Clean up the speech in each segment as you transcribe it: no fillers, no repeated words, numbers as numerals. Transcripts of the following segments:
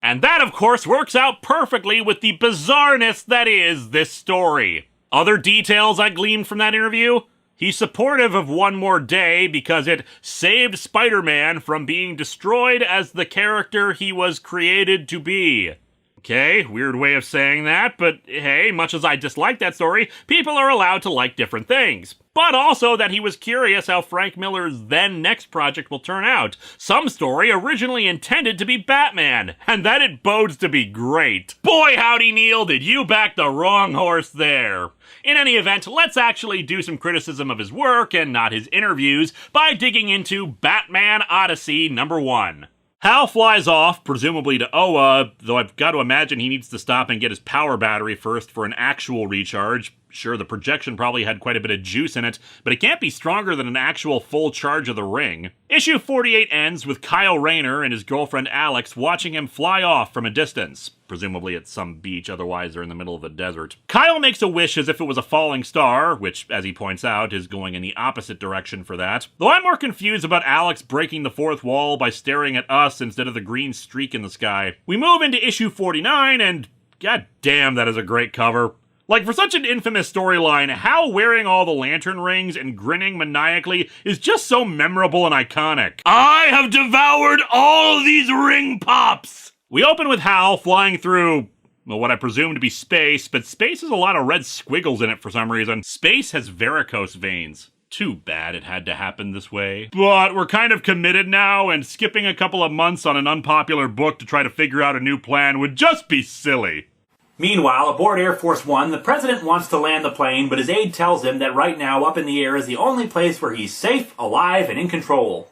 And that, of course, works out perfectly with the bizarreness that is this story. Other details I gleaned from that interview? He's supportive of One More Day because it saved Spider-Man from being destroyed as the character he was created to be. Okay, weird way of saying that, but hey, much as I dislike that story, people are allowed to like different things. But also that he was curious how Frank Miller's then next project will turn out. Some story originally intended to be Batman, and that it bodes to be great. Boy howdy Neil, did you back the wrong horse there. In any event, let's actually do some criticism of his work and not his interviews by digging into Batman Odyssey #1. Hal flies off, presumably to Oa, though I've got to imagine he needs to stop and get his power battery first for an actual recharge. Sure, the projection probably had quite a bit of juice in it, but it can't be stronger than an actual full charge of the ring. Issue 48 ends with Kyle Rayner and his girlfriend Alex watching him fly off from a distance, presumably at some beach, otherwise they're in the middle of a desert. Kyle makes a wish as if it was a falling star, which, as he points out, is going in the opposite direction for that. Though I'm more confused about Alex breaking the fourth wall by staring at us instead of the green streak in the sky. We move into issue 49 and god damn, that is a great cover. Like, for such an infamous storyline, Hal wearing all the lantern rings and grinning maniacally is just so memorable and iconic. I have devoured all these ring pops! We open with Hal flying through, well, what I presume to be space, but space has a lot of red squiggles in it for some reason. Space has varicose veins. Too bad it had to happen this way. But we're kind of committed now, and skipping a couple of months on an unpopular book to try to figure out a new plan would just be silly. Meanwhile, aboard Air Force One, the president wants to land the plane, but his aide tells him that right now up in the air is the only place where he's safe, alive, and in control.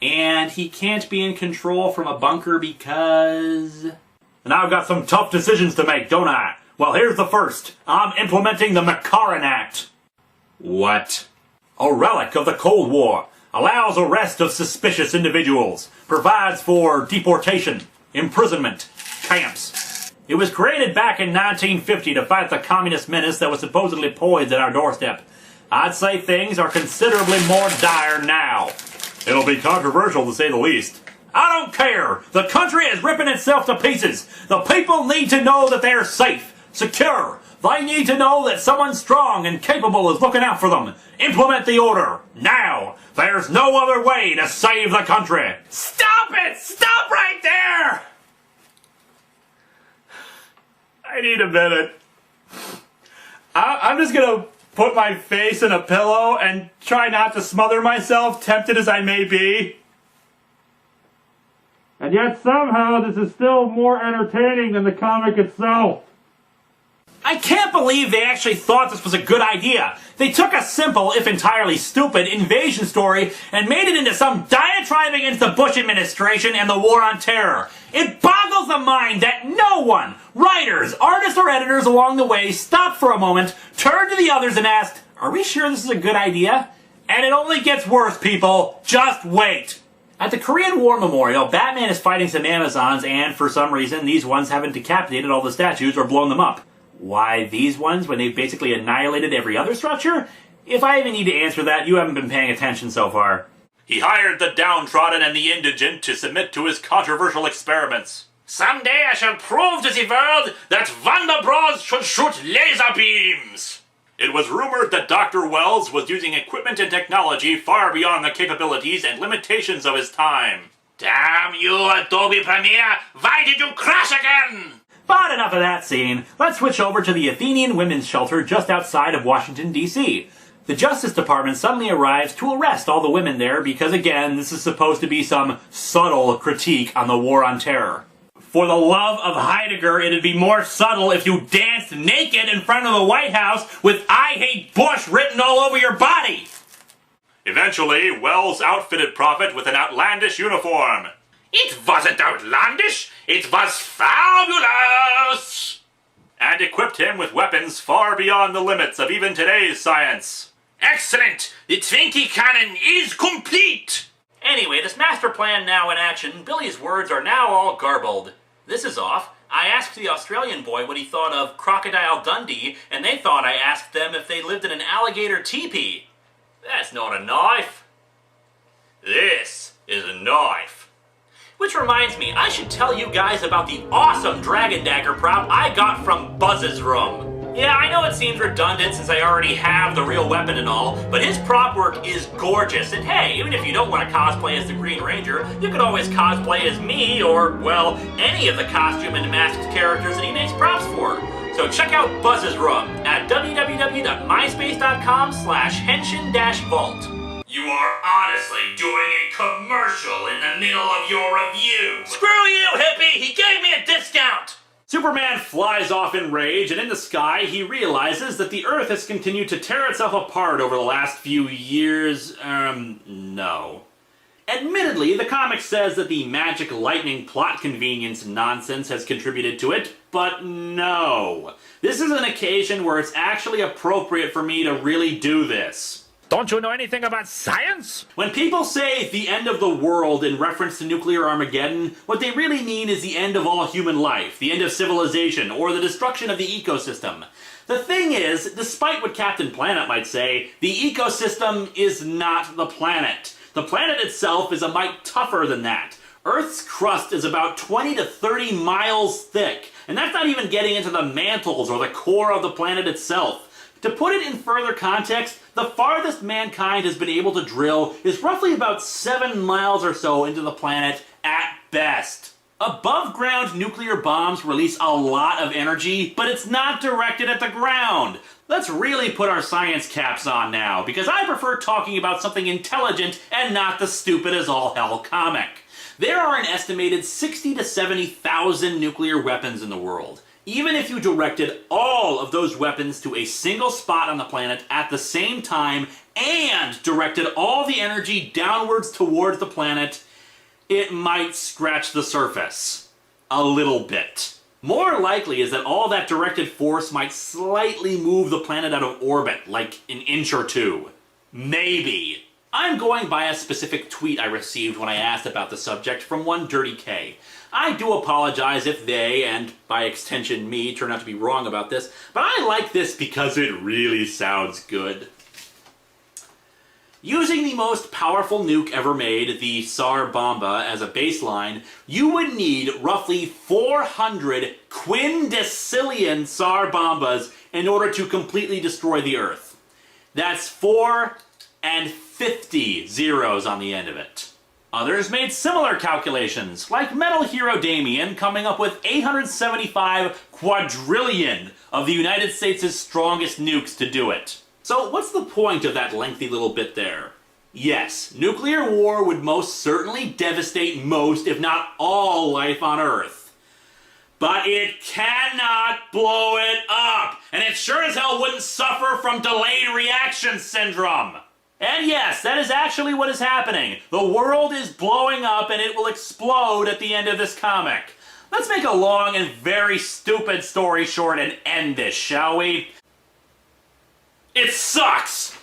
And he can't be in control from a bunker because... Now I've got some tough decisions to make, don't I? Well, here's the first. I'm implementing the Linkara Act. What? A relic of the Cold War. Allows arrest of suspicious individuals. Provides for deportation, imprisonment, camps. It was created back in 1950 to fight the communist menace that was supposedly poised at our doorstep. I'd say things are considerably more dire now. It'll be controversial to say the least. I don't care! The country is ripping itself to pieces! The people need to know that they're safe, secure. They need to know that someone strong and capable is looking out for them. Implement the order, now! There's no other way to save the country! Stop it! Stop right there! I need a minute. I'm just gonna put my face in a pillow and try not to smother myself, tempted as I may be. And yet somehow this is still more entertaining than the comic itself. I can't believe they actually thought this was a good idea. They took a simple, if entirely stupid, invasion story and made it into some diatribe against the Bush administration and the war on terror. It boggles the mind that no one, writers, artists, or editors along the way, stopped for a moment, turned to the others and asked, "Are we sure this is a good idea?" And it only gets worse, people. Just wait. At the Korean War Memorial, Batman is fighting some Amazons and, for some reason, these ones haven't decapitated all the statues or blown them up. Why these ones when they've basically annihilated every other structure? If I even need to answer that, you haven't been paying attention so far. He hired the downtrodden and the indigent to submit to his controversial experiments. Someday I shall prove to the world that Wonder Bros should shoot laser beams! It was rumored that Dr. Wells was using equipment and technology far beyond the capabilities and limitations of his time. Damn you, Adobe Premiere! Why did you crash again? But enough of that scene. Let's switch over to the Athenian Women's Shelter just outside of Washington, D.C. The Justice Department suddenly arrives to arrest all the women there because, again, this is supposed to be some subtle critique on the war on terror. For the love of Heidegger, it'd be more subtle if you danced naked in front of the White House with "I hate Bush" written all over your body! Eventually, Wells outfitted Prophet with an outlandish uniform. It wasn't outlandish, it was fabulous! And equipped him with weapons far beyond the limits of even today's science. Excellent! The Twinkie cannon is complete! Anyway, this master plan now in action, Billy's words are now all garbled. This is off. I asked the Australian boy what he thought of Crocodile Dundee, and they thought I asked them if they lived in an alligator teepee. That's not a knife. This is a knife. Which reminds me, I should tell you guys about the awesome Dragon Dagger prop I got from Buzz's room. Yeah, I know it seems redundant since I already have the real weapon and all, but his prop work is gorgeous, and hey, even if you don't want to cosplay as the Green Ranger, you could always cosplay as me, or, well, any of the costume and masked characters that he makes props for. So check out Buzz's room at www.myspace.com/henshin-vault. You are honestly doing a commercial in the middle of your review. Screw you, hippie! He gave me a discount! Superman flies off in rage, and in the sky he realizes that the Earth has continued to tear itself apart over the last few years. No. Admittedly, the comic says that the magic lightning plot convenience nonsense has contributed to it, but no. This is an occasion where it's actually appropriate for me to really do this. Don't you know anything about science? When people say the end of the world in reference to nuclear Armageddon, what they really mean is the end of all human life, the end of civilization, or the destruction of the ecosystem. The thing is, despite what Captain Planet might say, the ecosystem is not the planet. The planet itself is a mite tougher than that. Earth's crust is about 20 to 30 miles thick, and that's not even getting into the mantles or the core of the planet itself. To put it in further context, the farthest mankind has been able to drill is roughly about 7 miles or so into the planet at best. Above-ground nuclear bombs release a lot of energy, but it's not directed at the ground. Let's really put our science caps on now, because I prefer talking about something intelligent and not the stupid-as-all-hell comic. There are an estimated 60 to 70,000 nuclear weapons in the world. Even if you directed all of those weapons to a single spot on the planet at the same time and directed all the energy downwards towards the planet, it might scratch the surface. A little bit. More likely is that all that directed force might slightly move the planet out of orbit, like an inch or two. Maybe. I'm going by a specific tweet I received when I asked about the subject from one Dirty K. I do apologize if they, and by extension me, turn out to be wrong about this, but I like this because it really sounds good. Using the most powerful nuke ever made, the Tsar Bomba, as a baseline, you would need roughly 400 quindecillion Tsar Bombas in order to completely destroy the Earth. That's 4 and 50 zeros on the end of it. Others made similar calculations, like Metal Hero Damien coming up with 875 quadrillion of the United States' strongest nukes to do it. So what's the point of that lengthy little bit there? Yes, nuclear war would most certainly devastate most, if not all, life on Earth. But it cannot blow it up, and it sure as hell wouldn't suffer from delayed reaction syndrome. And yes, that is actually what is happening. The world is blowing up and it will explode at the end of this comic. Let's make a long and very stupid story short and end this, shall we? It sucks!